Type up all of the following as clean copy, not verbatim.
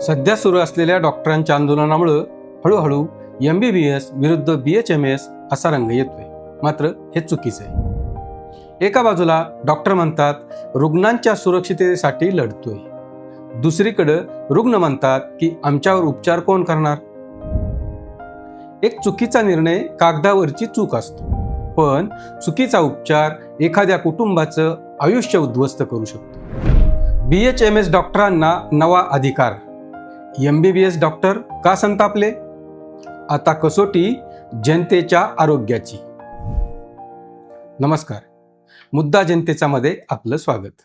सध्या सुरू असलेल्या डॉक्टरांच्या आंदोलनामुळे हळूहळू MBBS विरुद्ध BHMS असा रंग येतोय. मात्र हे चुकीचं आहे. एका बाजूला डॉक्टर म्हणतात रुग्णांच्या सुरक्षिततेसाठी लढतोय, दुसरीकडे रुग्ण म्हणतात की आमच्यावर उपचार कोण करणार. एक चुकीचा निर्णय कागदावरची चूक असतो, पण चुकीचा उपचार एखाद्या कुटुंबाचं आयुष्य उद्ध्वस्त करू शकतो. BHMS डॉक्टरांना नवा अधिकार. MBBS डॉक्टर का संतापले? आता कसोटी जनतेच्या आरोग्याची. नमस्कार, मुद्दा जनतेचा मध्ये आपलं स्वागत.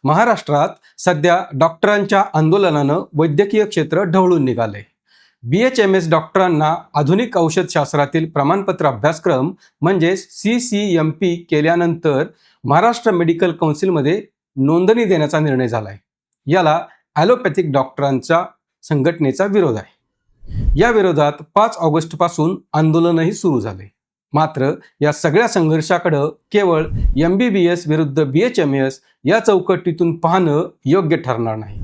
महाराष्ट्रात सध्या डॉक्टरांच्या आंदोलनानं वैद्यकीय क्षेत्र ढवळून निघालंय. BHMS डॉक्टरांना आधुनिक औषधशास्त्रातील प्रमाणपत्र अभ्यासक्रम म्हणजेच CCMP केल्यानंतर महाराष्ट्र मेडिकल काउन्सिलमध्ये नोंदणी देण्याचा निर्णय झालाय. याला ॲलोपॅथिक डॉक्टरांच्या संघटनेचा विरोध आहे. या विरोधात 5 ऑगस्ट पासून आंदोलनही सुरू झाले. मात्र या सगळ्या संघर्षाकडे केवळ MBBS विरुद्ध BHMS या चौकटीतून पाहणं योग्य ठरणार नाही.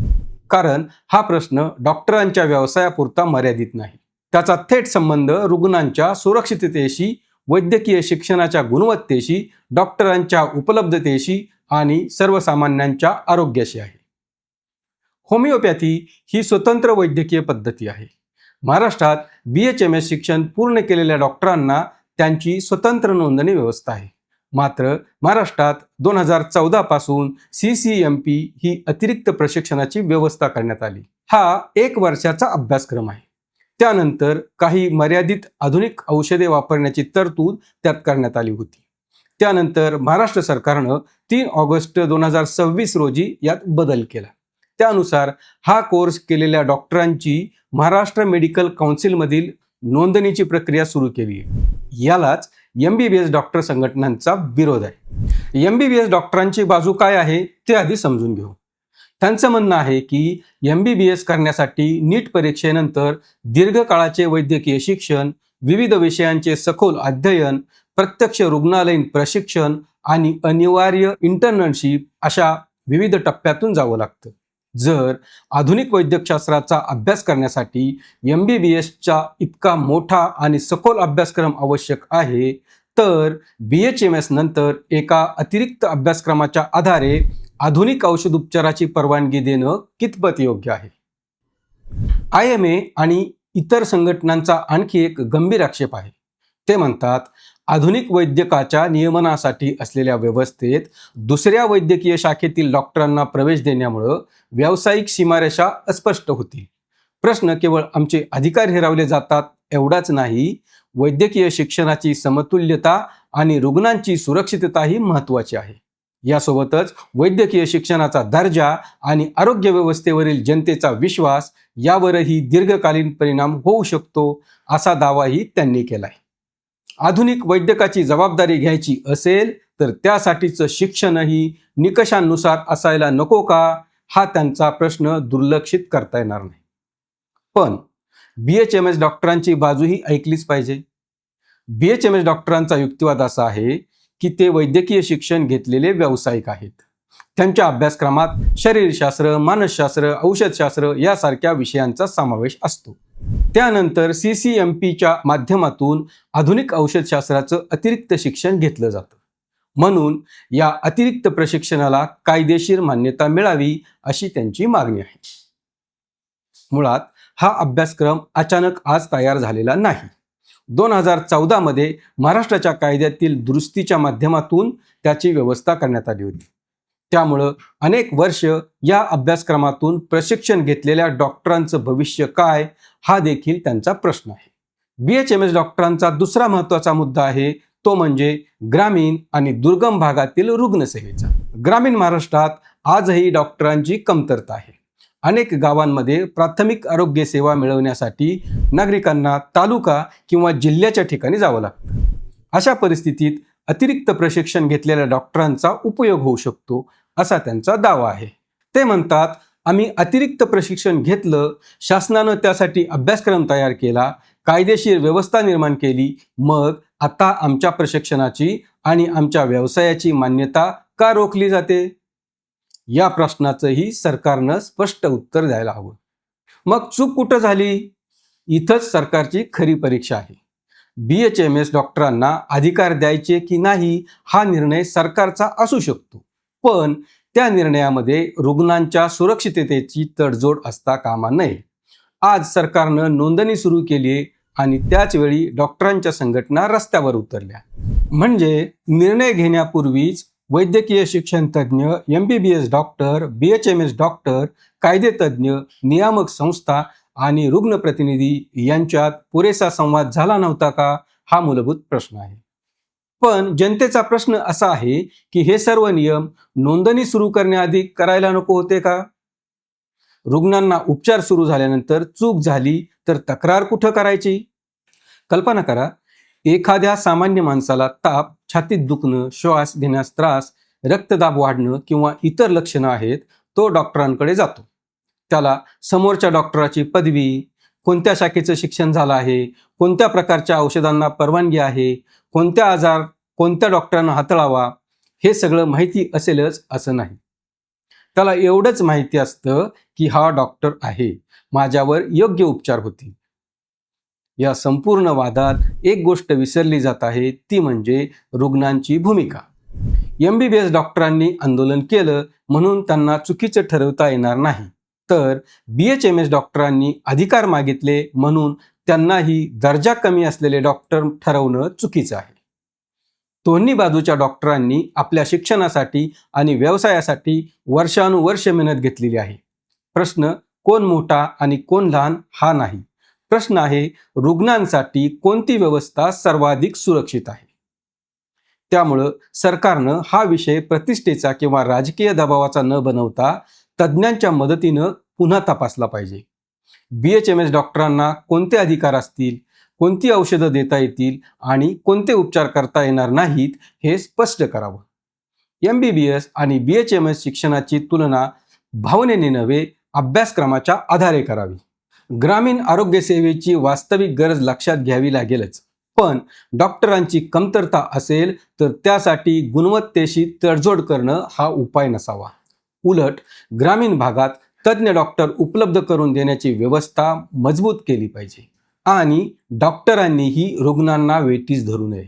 कारण हा प्रश्न डॉक्टरांच्या व्यवसायापुरता मर्यादित नाही. त्याचा थेट संबंध रुग्णांच्या सुरक्षिततेशी, वैद्यकीय शिक्षणाच्या गुणवत्तेशी, डॉक्टरांच्या उपलब्धतेशी आणि सर्वसामान्यांच्या आरोग्याशी आहे. होमिओपॅथी ही स्वतंत्र वैद्यकीय पद्धती आहे. महाराष्ट्रात BHMS शिक्षण पूर्ण केलेल्या डॉक्टरांना त्यांची स्वतंत्र नोंदणी व्यवस्था आहे. मात्र महाराष्ट्रात 2014 पासून CCMP ही अतिरिक्त प्रशिक्षणाची व्यवस्था करण्यात आली. हा 1 वर्षाचा अभ्यासक्रम आहे. त्यानंतर काही मर्यादित आधुनिक औषधे वापरण्याची तरतूद त्यात करण्यात आली होती. त्यानंतर महाराष्ट्र सरकारनं 3 ऑगस्ट 2026 रोजी यात बदल केला. त्यानुसार हा कोर्स केलेल्या डॉक्टरांची महाराष्ट्र मेडिकल काउन्सिलमधील नोंदणीची प्रक्रिया सुरू केली आहे. यालाच MBBS डॉक्टर संघटनांचा विरोध आहे. MBBS डॉक्टरांची बाजू काय आहे ते आधी समजून घेऊ. त्यांचं म्हणणं आहे की MBBS करण्यासाठी नीट परीक्षेनंतर दीर्घकाळाचे वैद्यकीय शिक्षण, विविध विषयांचे सखोल अध्ययन, प्रत्यक्ष रुग्णालयीन प्रशिक्षण आणि अनिवार्य इंटर्नशिप अशा विविध टप्प्यातून जावं लागतं. जर आधुनिक वैद्यकशास्त्राचा अभ्यास करण्यासाठी MBBSचा इतका मोठा आणि सखोल अभ्यासक्रम आवश्यक आहे, तर BHMS नंतर एका अतिरिक्त अभ्यासक्रमाच्या आधारे आधुनिक औषध उपचाराची परवानगी देणं कितपत योग्य आहे. IMA आणि इतर संघटनांचा आणखी एक गंभीर आक्षेप आहे. ते म्हणतात आधुनिक वैद्यकाच्या नियमनासाठी असलेल्या व्यवस्थेत दुसऱ्या वैद्यकीय शाखेतील डॉक्टरांना प्रवेश देण्यामुळं व्यावसायिक सीमारेषा अस्पष्ट होतील. प्रश्न केवळ आमचे अधिकार हिरावले जातात एवढाच नाही, वैद्यकीय शिक्षणाची समतुल्यता आणि रुग्णांची सुरक्षितताही महत्त्वाची आहे. यासोबतच वैद्यकीय शिक्षणाचा दर्जा आणि आरोग्य व्यवस्थेवरील जनतेचा विश्वास यावरही दीर्घकालीन परिणाम होऊ शकतो, असा दावाही त्यांनी केलाय. आधुनिक वैद्यकाची जबाबदारी घ्यायची असेल तर त्यासाठीचं शिक्षणही निकषांनुसार असायला नको का, हा त्यांचा प्रश्न दुर्लक्षित करता येणार नाही. पण BHMS डॉक्टरांची बाजूही ऐकलीच पाहिजे. BHMS डॉक्टरांचा युक्तिवाद असा आहे की ते वैद्यकीय शिक्षण घेतलेले व्यावसायिक आहेत. त्यांच्या अभ्यासक्रमात शरीरशास्त्र, मानसशास्त्र, औषधशास्त्र यासारख्या विषयांचा समावेश असतो. त्यानंतर CCMPच्या माध्यमातून आधुनिक औषधशास्त्राचं अतिरिक्त शिक्षण घेतलं जातं. म्हणून या अतिरिक्त प्रशिक्षणाला कायदेशीर मान्यता मिळावी अशी त्यांची मागणी आहे. मुळात हा अभ्यासक्रम अचानक आज तयार झालेला नाही. 2014 मध्ये महाराष्ट्राच्या कायद्यातील दुरुस्तीच्या माध्यमातून त्याची व्यवस्था करण्यात आली होती. त्यामुळं अनेक वर्ष या अभ्यासक्रमातून प्रशिक्षण घेतलेल्या डॉक्टरांचं भविष्य काय, हा देखील त्यांचा प्रश्न आहे. BHMS डॉक्टरांचा दुसरा महत्त्वाचा मुद्दा आहे तो म्हणजे ग्रामीण आणि दुर्गम भागातील रुग्णसेवेचा. ग्रामीण महाराष्ट्रात आजही डॉक्टरांची कमतरता आहे. अनेक गावांमध्ये प्राथमिक आरोग्य सेवा मिळवण्यासाठी नागरिकांना तालुका किंवा जिल्ह्याच्या ठिकाणी जावं लागतं. अशा परिस्थितीत अतिरिक्त प्रशिक्षण घेतलेल्या डॉक्टरांचा उपयोग होऊ शकतो, असा त्यांचा दावा आहे. ते म्हणतात आम्ही अतिरिक्त प्रशिक्षण घेतलं, शासनानं त्यासाठी अभ्यासक्रम तयार केला, कायदेशीर व्यवस्था निर्माण केली, मग आता आमच्या प्रशिक्षणाची आणि आमच्या व्यवसायाची मान्यता का रोखली जाते? या प्रश्नाचंही सरकारनं स्पष्ट उत्तर द्यायला हवं. मग चूक कुठं झाली? इथंच सरकारची खरी परीक्षा आहे. BHMS डॉक्टरांना अधिकार द्यायचे की नाही हा निर्णय सरकारचा असू शकतो, पण त्या निर्णयामध्ये रुग्णांच्या सुरक्षिततेची तडजोड असता कामा नये. आज सरकारनं नोंदणी सुरू केली आहे आणि त्याच वेळी डॉक्टरांच्या संघटना रस्त्यावर उतरल्या. म्हणजे निर्णय घेण्यापूर्वीच वैद्यकीय शिक्षण तज्ज्ञ, MBBS डॉक्टर, BHMS डॉक्टर, कायदेतज्ञ, नियामक संस्था आणि रुग्ण प्रतिनिधी यांच्यात पुरेसा संवाद झाला नव्हता का? हा मूलभूत प्रश्न आहे. पण जनतेचा प्रश्न असा आहे की हे सर्व नियम नोंदणी सुरू करण्याआधी करायला नको होते का? रुग्णांना उपचार सुरू झाल्यानंतर चूक झाली तर तक्रार कुठं करायची? कल्पना करा, एखाद्या सामान्य माणसाला ताप, छातीत दुखणं, श्वास घेण्यास त्रास, रक्तदाब वाढणं किंवा इतर लक्षणं आहेत. तो डॉक्टरांकडे जातो. त्याला समोरच्या डॉक्टराची पदवी, कोणत्या शाखेचं शिक्षण झालं आहे, कोणत्या प्रकारच्या औषधांना परवानगी आहे, कोणत्या आजार कोणत्या डॉक्टरांना हाताळावा, हे सगळं माहिती असेलच असं नाही. त्याला एवढंच माहिती असतं की हा डॉक्टर आहे, माझ्यावर योग्य उपचार होतील. या संपूर्ण वादात एक गोष्ट विसरली जात आहे, ती म्हणजे रुग्णांची भूमिका. MBBS डॉक्टरांनी आंदोलन केलं म्हणून त्यांना चुकीचं ठरवता येणार नाही, तर BHMS डॉक्टरांनी अधिकार मागितले म्हणून त्यांनाही दर्जा कमी असलेले डॉक्टर ठरवणं चुकीचं आहे. दोन्ही बाजूच्या डॉक्टरांनी आपल्या शिक्षणासाठी आणि व्यवसायासाठी वर्षानुवर्षे मेहनत घेतलेली आहे. प्रश्न कोण मोठा आणि कोण लहान हा नाही. प्रश्न आहे रुग्णांसाठी कोणती व्यवस्था सर्वाधिक सुरक्षित आहे. त्यामुळं सरकारनं हा विषय प्रतिष्ठेचा किंवा राजकीय दबावाचा न बनवता तज्ज्ञांच्या मदतीनं पुन्हा तपासला पाहिजे. BHMS डॉक्टरांना कोणते अधिकार असतील, कोणती औषधं देता येतील आणि कोणते उपचार करता येणार नाहीत हे स्पष्ट करावं. MBBS आणि BHMS शिक्षणाची तुलना भावनेने नव्हे, अभ्यासक्रमाच्या आधारे करावी. ग्रामीण आरोग्य सेवेची वास्तविक गरज लक्षात घ्यावी लागेलच, पण डॉक्टरांची कमतरता असेल तर त्यासाठी गुणवत्तेशी तडजोड करणं हा उपाय नसावा. उलट ग्रामीण भागात तज्ज्ञ डॉक्टर उपलब्ध करून देण्याची व्यवस्था मजबूत केली पाहिजे आणि डॉक्टरांनीही रुग्णांना वेठीस धरू नये.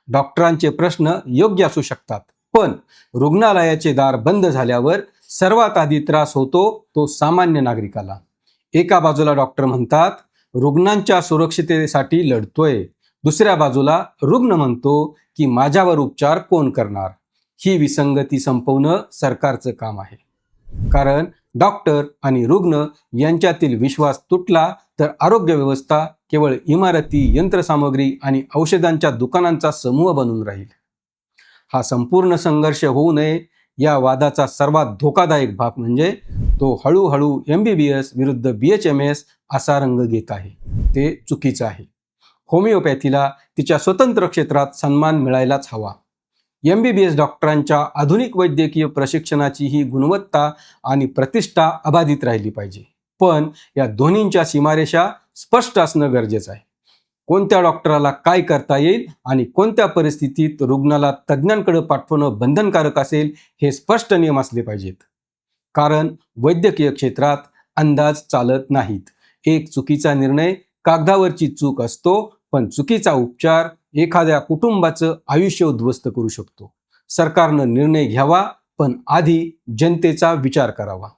डॉक्टरांचे प्रश्न योग्य असू शकतात, पण रुग्णालयाचे दार बंद झाल्यावर सर्वात आधी त्रास होतो तो सामान्य नागरिकाला. एका बाजूला डॉक्टर म्हणतात रुग्णांच्या सुरक्षिततेसाठी लढतोय, दुसऱ्या बाजूला रुग्ण म्हणतो की माझ्यावर उपचार कोण करणार. ही विसंगती संपवणं सरकारचं काम आहे. कारण डॉक्टर आणि रुग्ण यांच्यातील विश्वास तुटला तर आरोग्य व्यवस्था केवळ इमारती, यंत्रसामग्री आणि औषधांच्या दुकानांचा समूह बनून राहील. हा संपूर्ण संघर्ष होऊ नये या वादाचा सर्वात धोकादायक भाग म्हणजे तो हळूहळू MBBS विरुद्ध BHMS असा रंग घेत आहे. ते चुकीचं आहे. होमिओपॅथीला तिच्या स्वतंत्र क्षेत्रात सन्मान मिळायलाच हवा. MBBS डॉक्टरांच्या आधुनिक वैद्यकीय प्रशिक्षणाची ही गुणवत्ता आणि प्रतिष्ठा अबाधित राहिली पाहिजे. पण या दोन्हींच्या सीमारेषा स्पष्ट असणं गरजेचं आहे. कोणत्या डॉक्टराला काय करता येईल आणि कोणत्या परिस्थितीत रुग्णाला तज्ज्ञांकडे पाठवणं बंधनकारक असेल हे स्पष्ट नियम असले पाहिजेत. कारण वैद्यकीय क्षेत्रात अंदाज चालत नाहीत. एक चुकीचा निर्णय कागदावरची चूक असतो, पण चुकीचा उपचार एखाद्या कुटुंबाचं आयुष्य उद्ध्वस्त करू शकतो. सरकारनं निर्णय घ्यावा, पण आधी जनतेचा विचार करावा.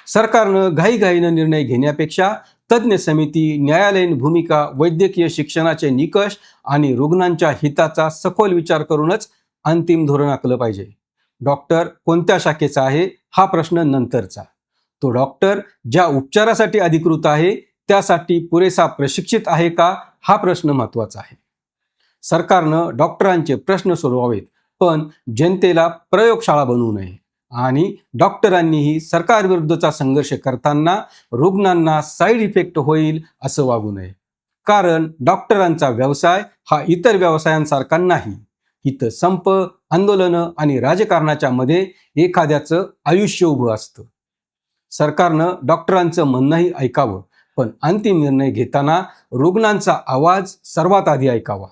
सरकारनं घाईघाईनं निर्णय घेण्यापेक्षा तज्ज्ञ समिती, न्यायालयीन भूमिका, वैद्यकीय शिक्षणाचे निकष आणि रुग्णांच्या हिताचा सखोल विचार करूनच अंतिम धोरण आखलं पाहिजे. डॉक्टर कोणत्या शाखेचा आहे हा प्रश्न नंतरचा. तो डॉक्टर ज्या उपचारासाठी अधिकृत आहे त्यासाठी पुरेसा प्रशिक्षित आहे का हा प्रश्न महत्त्वाचा आहे. सरकारनं डॉक्टरांचे प्रश्न सोडवावेत, पण जनतेला प्रयोगशाळा बनवू नये. आणि डॉक्टरांनीही सरकारविरुद्धचा संघर्ष करताना रुग्णांना साईड इफेक्ट होईल असं वागू नये. कारण डॉक्टरांचा व्यवसाय हा इतर व्यवसायांसारखा नाही. इथं संप, आंदोलनं आणि राजकारणाच्या मध्ये एखाद्याचं आयुष्य उभं असतं. सरकारनं डॉक्टरांचं म्हणणंही ऐकावं, पण अंतिम निर्णय घेताना रुग्णांचा आवाज सर्वात आधी ऐकावा.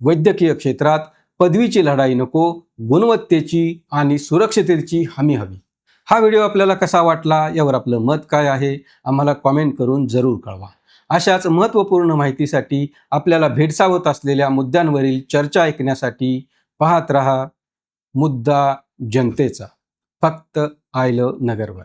वैद्यकीय क्षेत्रात पदवीची लढाई नको, गुणवत्तेची आणि सुरक्षिततेची हमी हवी. हा व्हिडिओ आपल्याला कसा वाटला यावर आपलं मत काय आहे आम्हाला कॉमेंट करून जरूर कळवा. अशाच महत्त्वपूर्ण माहितीसाठी आपल्याला भेडसावत असलेल्या मुद्द्यांवरील चर्चा ऐकण्यासाठी पाहत रहा मुद्दा जनतेचा, फक्त आय लव्ह नगरवर.